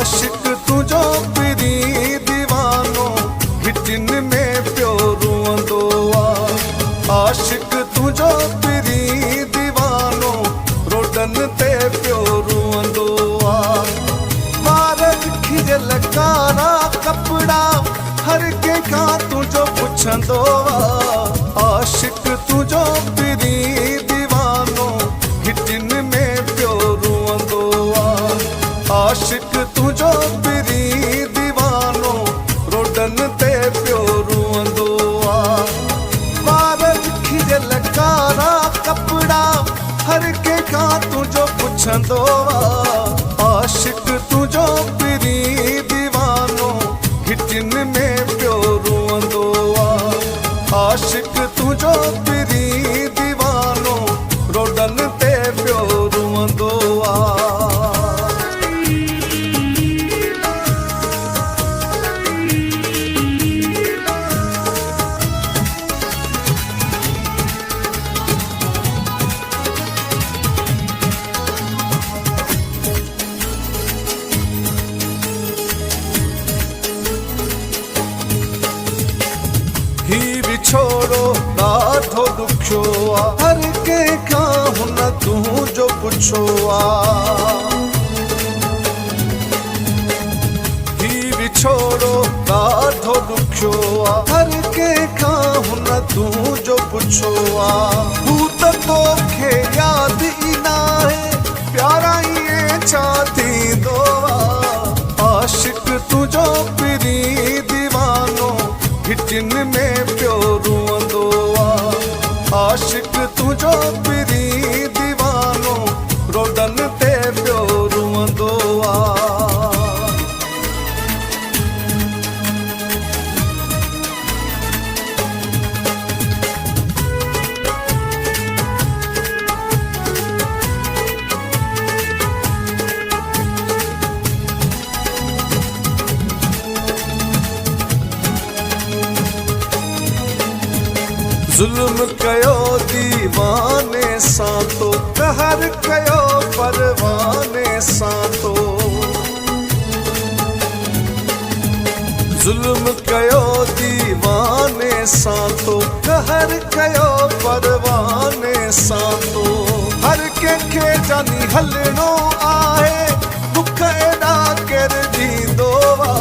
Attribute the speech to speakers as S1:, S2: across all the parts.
S1: आशिक तुझो पिरी दीवानो हिटिन में पियो रुअंदो आ। आशिक तुझो पिरी दीवानो रोडन ते पियो रुअंदो आ। वार खिजल कारा कपड़ा हर के का तुझो पुछंदो आ। आशिक तुझो पिरी दीवानो हिटिन में पियो रुअंदो आ। आशिक तुझो पिरी दीवानो रोडन ते पियो रुअंदो आ। वार खिजल कारा कपड़ा हर के का तुझो पुछंदो आ। आशिक तुझो पिरी दीवानो हिटिन में पियो रुअंदो आ। आशिक तुझो पिरी दीवानो रोडन ते पियो रुअंदो आ। ही विछोड़ो ॾाढो ॾुखियो आ। हर के खां हुन तूं जो पुछो आ। ही विछोड़ो ॾाढो ॾुखियो आ। हर के खां हुन तूं जो पुछो आ। हू त तोखे यादि ई नाहे प्यारा इएं छा थींदो आ। आशिक तुझो पिरी दीवानो हिटिन में पियो रुअंदो आ। आशिक तुझो पिरी दीवानो रोडन ते पियो रुअंदो आ। जुल्म कयो दीवाने सां तो कहर कयो परवाने सां तो। जुल्म कयो दीवाने सां तो कहर कयो परवाने सां तो। हर कंहिंखे जानी हलणो आहे दुख एॾा केर ॾींदो आ।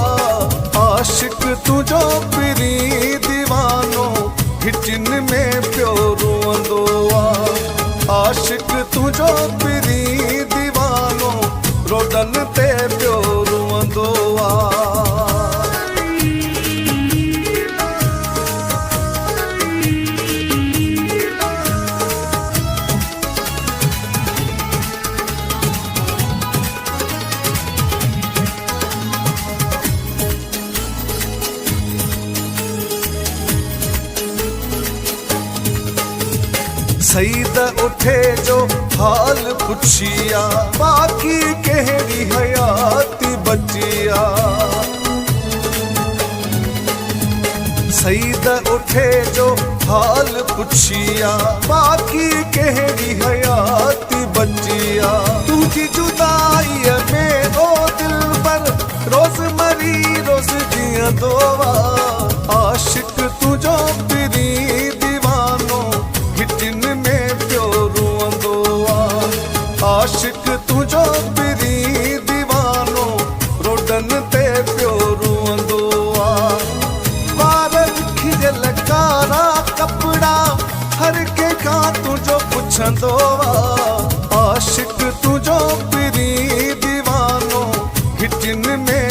S1: आशिक तुझो पिरी दीवानो हिटिन में पियो रुअंदो आ। आशिक तुझो पिरी दीवानो रोडन ते पियो रुअंदो आ। सईद उठे जो हाल पुछिया बाकी कहिड़ी हयाती बचिया। सईद उठे जो हाल पुछिया बाकी कहिड़ी हयाती बचिया। तुझी जुदाई में ओ दिल पर रोज मरी रोज जियंदो आ। आशिक तुझो पिरी दीवानो हिटिन में पियो रुअंदो आ। आशिक तुझो पिरी दीवानो रोडन ते पियो रुअंदो आ। वार खिजल कारा कपड़ा हर के का तुझो पुछंदो आ। आशिक तुझो पिरी दीवानो हिटिन में